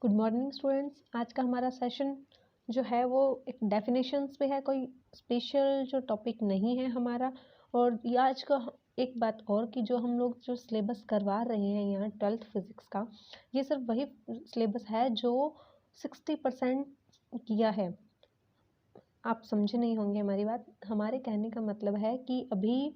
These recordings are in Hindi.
Good morning students. आज का हमारा सेशन जो है वो एक डेफिनेशंस पे है, कोई स्पेशल जो टॉपिक नहीं है हमारा। और ये आज का एक बात और कि जो हम लोग जो सिलेबस करवा रहे हैं यहाँ 12th फिज़िक्स का, ये सिर्फ वही सिलेबस है जो 60% किया है। आप समझे नहीं होंगे हमारी बात। हमारे कहने का मतलब है कि अभी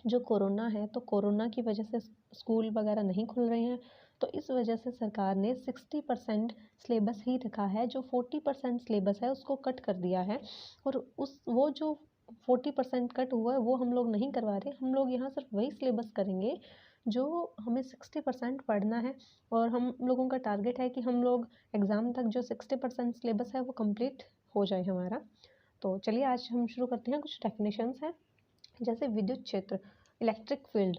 जो कोरोना है, तो कोरोना की वजह से स्कूल वगैरह नहीं खुल रहे हैं, तो इस वजह से सरकार ने 60% सिलेबस ही रखा है। जो 40% सिलेबस है उसको कट कर दिया है, और वो जो 40% कट हुआ है वो हम लोग नहीं करवा रहे। हम लोग यहाँ सिर्फ वही सिलेबस करेंगे जो हमें 60% पढ़ना है, और हम लोगों का टारगेट है कि हम लोग एग्ज़ाम तक जो 60% सिलेबस है वो कंप्लीट हो जाए हमारा। तो चलिए आज हम शुरू करते हैं। कुछ डेफिनेशंस हैं, जैसे विद्युत क्षेत्र, इलेक्ट्रिक फील्ड,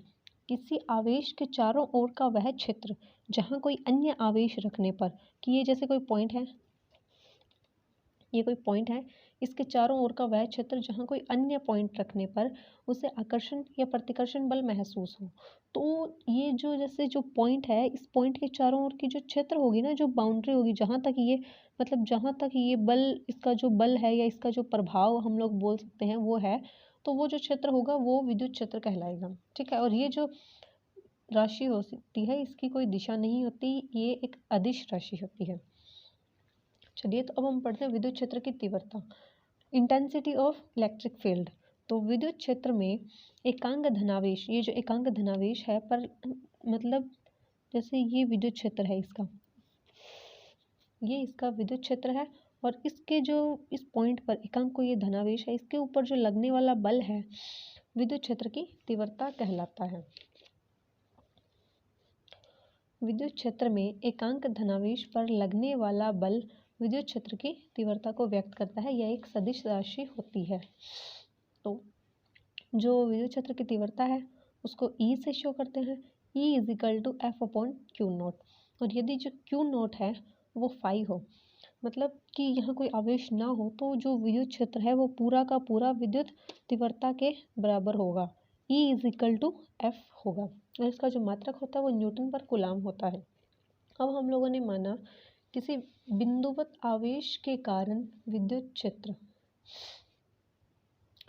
किसी आवेश के चारों ओर का वह क्षेत्र जहाँ कोई अन्य आवेश रखने पर, कि ये जैसे कोई पॉइंट है, ये कोई पॉइंट है, इसके चारों ओर का वह क्षेत्र जहाँ कोई अन्य पॉइंट रखने पर उसे आकर्षण या प्रतिकर्षण बल महसूस हो। तो ये जो जैसे जो पॉइंट है, इस पॉइंट के चारों ओर की जो क्षेत्र होगी ना, जो बाउंड्री होगी, जहाँ तक ये मतलब जहाँ तक ये बल, इसका जो बल है या इसका जो प्रभाव हम लोग बोल सकते हैं वो है, तो वो जो क्षेत्र होगा वो विद्युत क्षेत्र कहलाएगा। ठीक है। और ये जो राशि हो सकती है, इसकी कोई दिशा नहीं होती, ये एक अदिश राशि होती है। चलिए, तो अब हम पढ़ते हैं विद्युत क्षेत्र की तीव्रता, इंटेंसिटी ऑफ इलेक्ट्रिक फील्ड। तो विद्युत क्षेत्र में एकांक धनावेश, ये जो एकांक धनावेश है पर मतलब जैसे ये विद्युत क्षेत्र है इसका, ये इसका विद्युत क्षेत्र है, और इसके जो इस पॉइंट पर एकांक को ये धनावेश है, इसके ऊपर जो लगने वाला बल है विद्युत क्षेत्र की तीव्रता कहलाता है। विद्युत क्षेत्र में एकांक धनावेश पर लगने वाला बल विद्युत क्षेत्र की तीव्रता को व्यक्त करता है। यह एक सदिश राशि होती है। तो जो विद्युत क्षेत्र की तीव्रता है उसको ई से शो करते हैं, E is equal to F upon Q naught. और यदि जो क्यू नॉट है वो फाई हो, मतलब कि यहाँ कोई आवेश ना हो, तो जो विद्युत क्षेत्र है वो पूरा का पूरा विद्युत तीव्रता के बराबर होगा। E is equal to F होगा, और इसका जो मात्रक होता है वो न्यूटन पर कूलाम होता है। अब हम लोगों ने माना किसी बिंदुवत आवेश के कारण विद्युत क्षेत्र।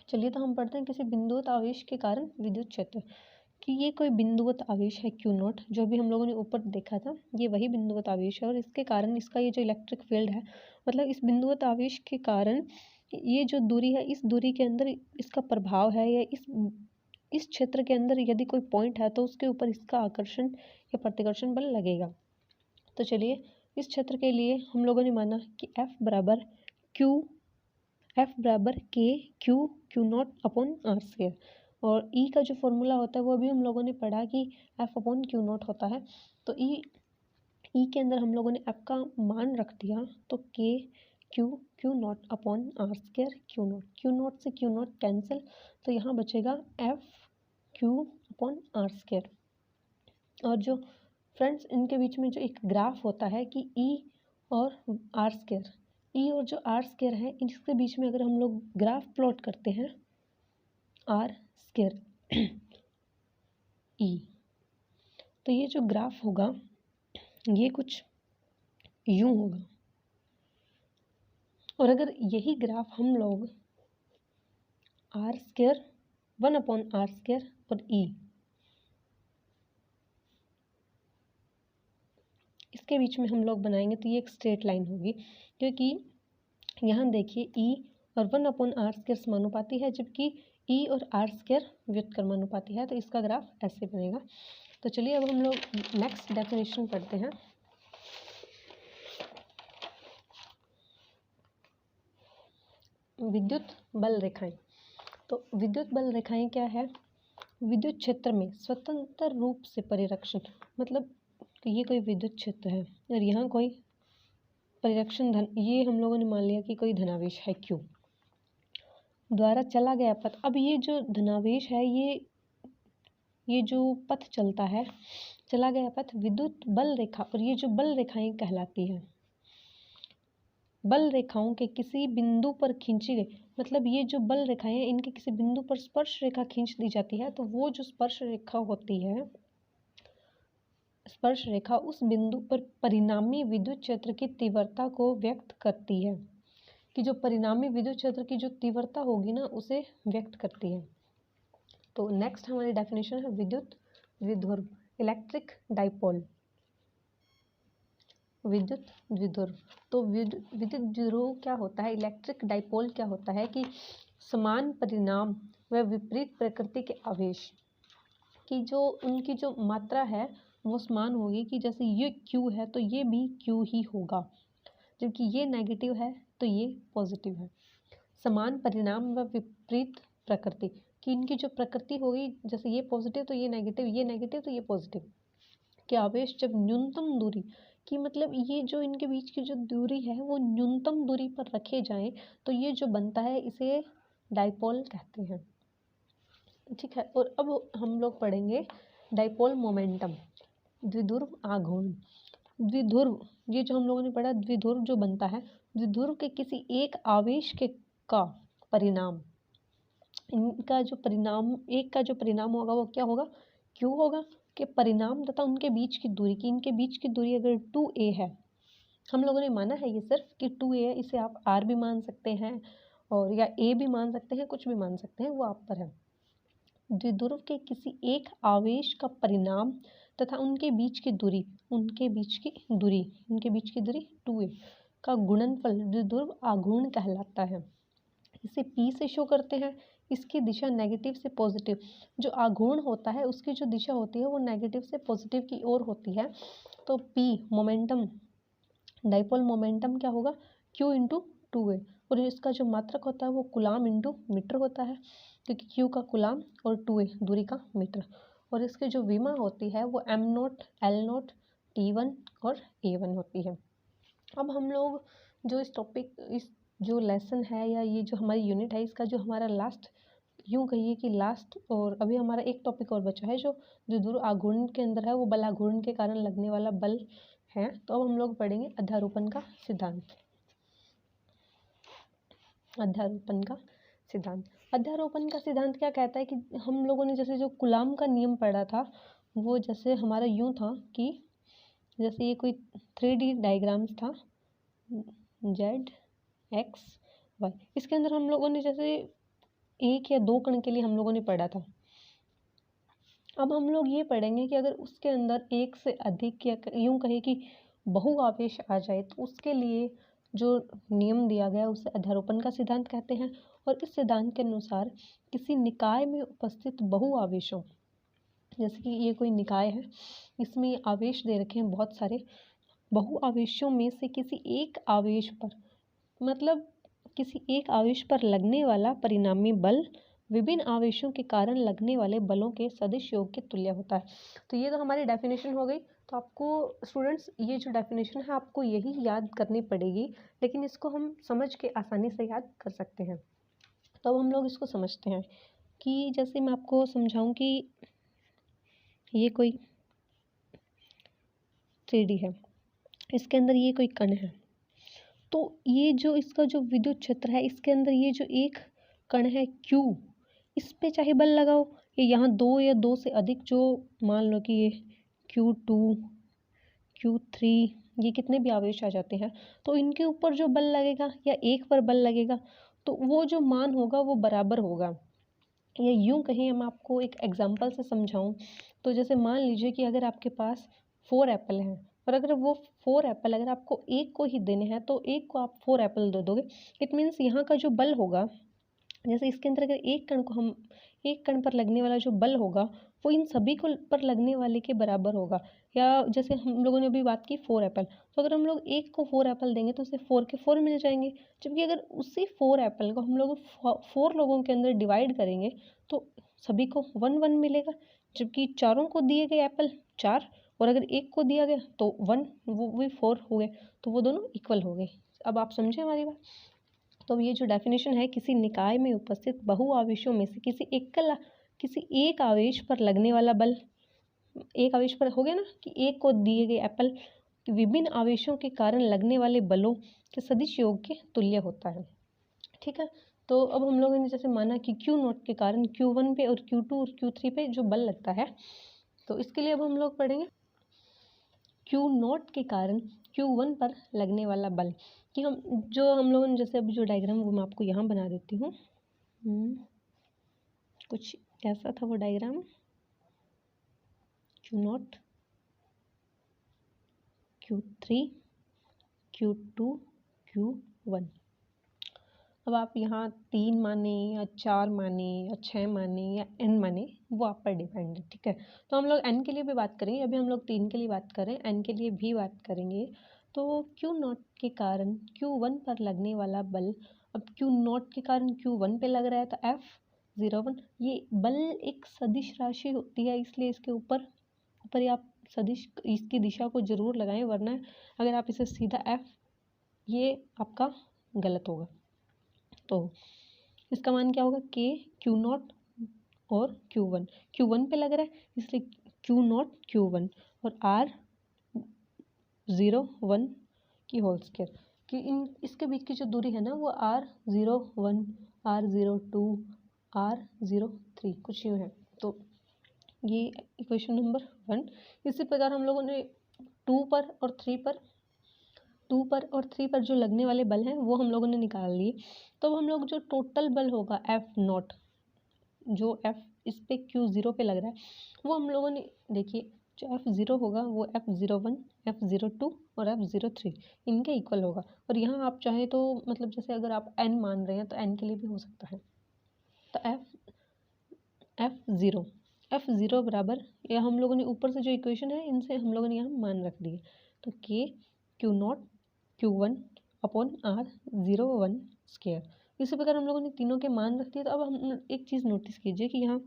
चलिए, तो हम पढ़ते हैं किसी बिंदुवत आवेश के कारण विद्युत क्षेत्र, कि ये कोई बिंदुवत आवेश है क्यू नॉट, जो भी हम लोगों ने ऊपर देखा था, ये वही बिंदुवत आवेश है, और इसके कारण इसका ये जो इलेक्ट्रिक फील्ड है, मतलब इस बिंदुवत आवेश के कारण ये जो दूरी है, इस दूरी के अंदर इसका प्रभाव है, या इस क्षेत्र के अंदर यदि कोई पॉइंट है तो उसके ऊपर इसका आकर्षण या प्रतिकर्षण बल लगेगा। तो चलिए, इस क्षेत्र के लिए हम लोगों ने माना कि एफ बराबर K Q naught upon R square, और ई का जो फॉर्मूला होता है वो अभी हम लोगों ने पढ़ा कि एफ अपॉन क्यू नॉट होता है। तो ई के अंदर हम लोगों ने एफ का मान रख दिया, तो K Q naught upon R square Q naught से क्यू नॉट कैंसिल, तो यहाँ बचेगा F Q upon R square. और जो फ्रेंड्स इनके बीच में जो एक ग्राफ होता है कि ई और आर स्क्वायर, ई और जो आर स्क्वायर है, इसके बीच में अगर हम लोग ग्राफ प्लॉट करते हैं आर स्क्वायर ई, तो ये जो ग्राफ होगा ये कुछ यूं होगा। और अगर यही ग्राफ हम लोग R square 1 upon R square और ई, इसके बीच में हम लोग बनाएंगे तो ये एक स्ट्रेट लाइन होगी, क्योंकि यहाँ देखिए ई और 1 अपॉन आर स्क्वायर समानुपाती है, जबकि ई और आर स्क्वायर व्युत्क्रमानुपाती है, तो इसका ग्राफ ऐसे बनेगा। तो चलिए, अब हम लोग नेक्स्ट डेफिनेशन पढ़ते हैं। विद्युत बल रेखाएं। तो विद्युत बल रेखाएं क्या है? विद्युत क्षेत्र में स्वतंत्र रूप से परिरक्षण, मतलब ये कोई विद्युत क्षेत्र है और यहाँ कोई परिरक्षण धन, ये हम लोगों ने मान लिया कि कोई धनावेश है क्यू द्वारा चला गया पथ। अब ये जो धनावेश है, ये जो पथ चलता है, चला गया पथ विद्युत बल रेखा, और ये जो बल रेखाएं कहलाती है। बल रेखाओं के किसी बिंदु पर खींची गई, मतलब ये जो बल रेखाएं हैं इनके किसी बिंदु पर स्पर्श रेखा खींच दी जाती है, तो वो जो स्पर्श रेखा होती है, स्पर्श रेखा उस बिंदु पर परिणामी विद्युत क्षेत्र की तीव्रता को व्यक्त करती है, कि जो परिणामी विद्युत क्षेत्र की जो तीव्रता होगी ना उसे व्यक्त करती है। तो नेक्स्ट हमारी डेफिनेशन है विद्युत द्विध्रुव, इलेक्ट्रिक डाइपोल। विद्युत द्विध्रुव, तो विद्युत द्विध्रुव क्या होता है, इलेक्ट्रिक डाइपोल क्या होता है कि समान परिणाम व विपरीत प्रकृति के आवेश की जो उनकी जो मात्रा है वो समान होगी, कि जैसे ये Q है तो ये भी Q ही होगा, जबकि ये नेगेटिव है तो ये पॉजिटिव है। समान परिणाम व विपरीत प्रकृति, कि इनकी जो प्रकृति होगी, जैसे ये पॉजिटिव तो ये नेगेटिव तो ये पॉजिटिव, कि आवेश जब न्यूनतम दूरी कि मतलब ये जो इनके बीच की जो दूरी है वो न्यूनतम दूरी पर रखे जाएं तो ये जो बनता है इसे डाइपोल कहते हैं। ठीक है, और अब हम लोग पढ़ेंगे डाइपोल मोमेंटम, द्विध्रुव आघूर्ण। द्विध्रुव, ये जो हम लोगों ने पढ़ा, द्विध्रुव जो बनता है, द्विध्रुव के किसी एक आवेश के का परिणाम, इनका जो परिणाम, एक का जो परिणाम होगा वो क्या होगा, क्यों होगा, कि परिणाम तथा उनके बीच की दूरी, कि इनके बीच की दूरी अगर 2a है, हम लोगों ने माना है ये सिर्फ कि 2a है, इसे आप r भी मान सकते हैं और या a भी मान सकते हैं, कुछ भी मान सकते हैं, वो आप पर है। द्विध्रुव के किसी एक आवेश का परिणाम तथा उनके बीच की दूरी 2a का गुणनफल द्विध्रुव आघूर्ण कहलाता है। इसे P से शो करते हैं। इसकी दिशा नेगेटिव से पॉजिटिव, जो आघूर्ण होता है उसकी जो दिशा होती है वो नेगेटिव से पॉजिटिव की ओर होती है। तो P मोमेंटम, डाइपोल मोमेंटम क्या होगा, Q इंटू 2a, और इसका जो मात्रक होता है वो कूलाम इंटू मीटर होता है, क्योंकि Q का कूलाम और 2a दूरी का मीटर, और इसकी जो विमा होती है वो m0, L0, T1 और A1 होती है। अब हम लोग जो इस टॉपिक, इस जो लेसन है या ये जो हमारी यूनिट है, इसका जो हमारा लास्ट, यूँ कहिए कि लास्ट, और अभी हमारा एक टॉपिक और बचा है जो द्विध्रुव आघूर्ण के अंदर है, वो बल आघूर्ण के कारण लगने वाला बल है। तो अब हम लोग पढ़ेंगे अध्यारोपण का सिद्धांत। अध्यारोपण का सिद्धांत, अध्यारोपण का सिद्धांत क्या कहता है कि हम लोगों ने जैसे जो कूलाम का नियम पढ़ा था, वो जैसे हमारा यूँ था कि जैसे ये कोई 3D डायग्राम्स था, Z, X, Y, इसके अंदर हम लोगों ने जैसे 1 या 2 कण के लिए हम लोगों ने पढ़ा था। अब हम लोग ये पढ़ेंगे कि अगर उसके अंदर एक से अधिक या यूँ कहे कि बहु आवेश आ जाए तो उसके लिए जो नियम दिया गया है उसे अध्यारोपण का सिद्धांत कहते हैं। और इस सिद्धांत के अनुसार किसी निकाय में उपस्थित बहु आवेशों, जैसे कि ये कोई निकाय है, इसमें आवेश दे रखे हैं बहुत सारे, बहु आवेशों में से किसी एक आवेश पर, मतलब किसी एक आवेश पर लगने वाला परिणामी बल विभिन्न आवेशों के कारण लगने वाले बलों के सदिश योग के तुल्य होता है। तो ये तो हमारी डेफिनेशन हो गई। तो आपको स्टूडेंट्स ये जो डेफिनेशन है आपको यही याद करनी पड़ेगी, लेकिन इसको हम समझ के आसानी से याद कर सकते हैं। तो अब हम लोग इसको समझते हैं कि जैसे मैं आपको समझाऊं कि ये कोई 3D है, इसके अंदर ये कोई कण है, तो ये जो इसका जो विद्युत क्षेत्र है, इसके अंदर ये जो एक कण है Q, इस पे चाहे बल लगाओ, ये यहाँ 2 या 2 से अधिक, जो मान लो कि ये Q2, Q3, ये कितने भी आवेश आ जाते हैं, तो इनके ऊपर जो बल लगेगा या एक पर बल लगेगा तो वो जो मान होगा वो बराबर होगा। या यूँ कहीं हम आपको एक एग्जांपल से समझाऊं तो जैसे मान लीजिए कि अगर आपके पास 4 एप्पल हैं, और अगर वो 4 एप्पल अगर आपको एक को ही देने हैं तो एक को आप 4 एप्पल दे दोगे। इट मीन्स यहाँ का जो बल होगा, जैसे इसके अंदर अगर एक कण पर लगने वाला जो बल होगा वो इन सभी को पर लगने वाले के बराबर होगा। या जैसे हम लोगों ने अभी बात की 4 एप्पल, तो अगर हम लोग एक को 4 एप्पल देंगे तो उसे 4 के 4 मिल जाएंगे, जबकि अगर उसी 4 एप्पल को हम लोग 4 लोगों के अंदर डिवाइड करेंगे तो सभी को 1 मिलेगा, जबकि चारों को दिए गए एप्पल 4 और अगर एक को दिया गया तो 1, वो भी 4 हो गए, तो वो दोनों इक्वल हो गए। अब आप समझे हमारी बात। तो ये जो डेफिनेशन है, किसी निकाय में उपस्थित बहु आवेशों में से किसी एक आवेश पर लगने वाला बल, एक आवेश पर हो गया ना कि एक को दिए गए एप्पल, विभिन्न आवेशों के कारण लगने वाले बलों के सदिश योग के तुल्य होता है। ठीक है, तो अब हम लोगों ने जैसे माना कि Q0 के कारण Q1 पे और Q2 और Q3 पे जो बल लगता है, तो इसके लिए अब हम लोग पढ़ेंगे क्यू नॉट के कारण Q1 पर लगने वाला बल, कि हम लोगों ने जैसे अभी जो डायग्राम वो मैं आपको यहाँ बना देती हूँ। कुछ ऐसा था वो diagram, Q0, Q3, Q2, Q1। अब आप यहाँ 3 माने या 4 माने या 6 माने या n माने, वो आप पर डिपेंड है, ठीक है। तो हम लोग n के लिए भी बात करेंगे, अभी हम लोग 3 के लिए बात करें, n के लिए भी बात करेंगे। तो Q0 के कारण Q1 पर लगने वाला बल, अब Q0 के कारण Q1 पे लग रहा है तो F01, ये बल एक सदिश राशि होती है, इसलिए इसके ऊपर ही आप सदिश इसकी दिशा को जरूर लगाएं, वरना अगर आप इसे सीधा F, ये आपका गलत होगा। तो इसका मान क्या होगा, K Q0 और Q1 पे लग रहा है, इसलिए Q0 Q1 और R01 की होल स्क्वायर, कि इसके बीच की जो दूरी है ना वो R01, R02, R03 कुछ यूँ है। तो ये इक्वेशन नंबर 1। इसी प्रकार हम लोगों ने 2 पर और 3 पर जो लगने वाले बल हैं वो हम लोगों ने निकाल लिए। तो हम लोग जो टोटल बल होगा F0, जो F इस पे Q0 पे लग रहा है, वो हम लोगों ने देखिए जो F0 होगा वो F01, F02 और F03 इनके इक्वल होगा। और यहाँ आप चाहें तो मतलब जैसे अगर आप n मान रहे हैं तो n के लिए भी हो सकता है। तो F0 बराबर, या हम लोगों ने ऊपर से जो इक्वेशन है इनसे हम लोगों ने यहाँ मान रख दिए, तो K Q0 Q1 upon R01 square. इसी प्रकार हम लोगों ने तीनों के मान रख दिए। तो अब हम एक चीज़ नोटिस कीजिए कि यहाँ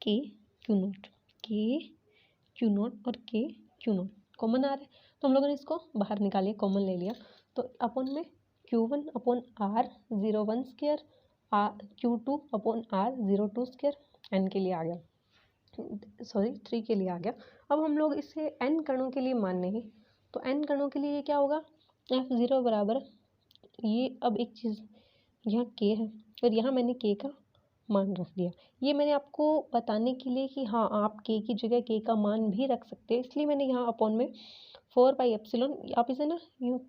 K Q0 और K Q0 कॉमन आ रहा है, तो हम लोगों ने इसको बाहर निकालिए, कॉमन ले लिया। तो अपॉन में Q1 upon R01 square, Q2 upon R02 square, n के लिए आ गया, 3 के लिए आ गया। अब हम लोग इसे n कणों के लिए मानने हैं, तो n कणों के लिए क्या होगा, F0 बराबर, ये अब एक चीज़ यहाँ K है और यहाँ मैंने K का मान रख दिया। ये मैंने आपको बताने के लिए कि हाँ आप K की जगह K का मान भी रख सकते हैं, इसलिए मैंने यहाँ अपॉन में 4πε, आप इसे ना यूँ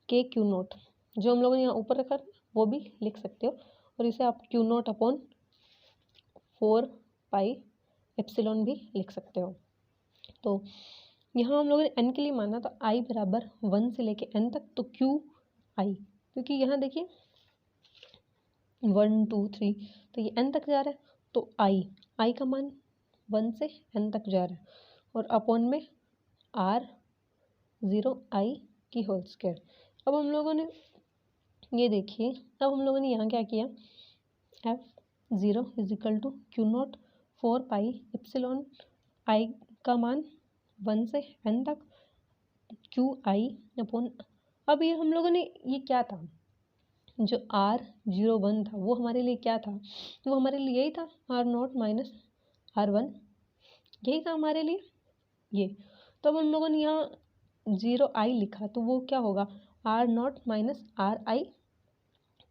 K Q0 जो हम लोगों ने यहाँ ऊपर रखा वो भी लिख सकते हो, और इसे आप Q0 अपॉन 4πε भी लिख सकते हो। तो यहाँ हम लोगों ने n के लिए माना, तो i बराबर 1 से लेके n तक, तो QI, क्योंकि यहाँ देखिए 1 2 3, तो ये n तक जा रहा है, तो i का मान 1 से n तक जा रहा है, और अपॉन में R0i की होल स्क्वायर। अब हम लोगों ने ये देखिए, अब हम लोगों ने यहाँ क्या किया, F0 is equal to Q0 4πε, i का मान 1 से n तक, QI अपॉन, अब ये हम लोगों ने ये क्या था, जो R01 था वो हमारे लिए क्या था, वो हमारे लिए यही था R0 माइनस R1, यही था हमारे लिए ये। तो अब हम लोगों ने यहाँ 0i लिखा, तो वो क्या होगा R0 माइनस RI।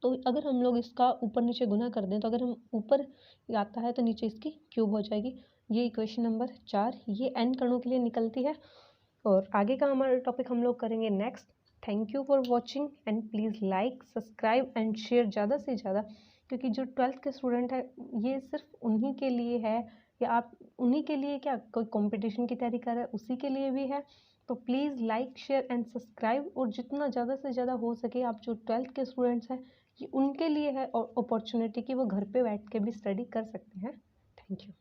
तो अगर हम लोग इसका ऊपर नीचे गुना कर दें, तो अगर हम ऊपर आता है तो नीचे इसकी क्यूब हो जाएगी। ये इक्वेशन नंबर 4 ये n कणों के लिए निकलती है। और आगे का हमारा टॉपिक हम लोग करेंगे next. Thank you for watching and please like subscribe and share ज़्यादा से ज़्यादा, क्योंकि जो 12th के स्टूडेंट है ये सिर्फ उन्हीं के लिए है, या आप उन्हीं के लिए क्या कोई कंपटीशन की तैयारी कर रहे हैं उसी के लिए भी है। तो please like share and subscribe, और जितना ज़्यादा से ज़्यादा हो सके आप जो 12th के स्टूडेंट्स हैं ये उनके लिए है और अपॉर्चुनिटी कि वो घर पे बैठ के भी स्टडी कर सकते हैं। Thank you.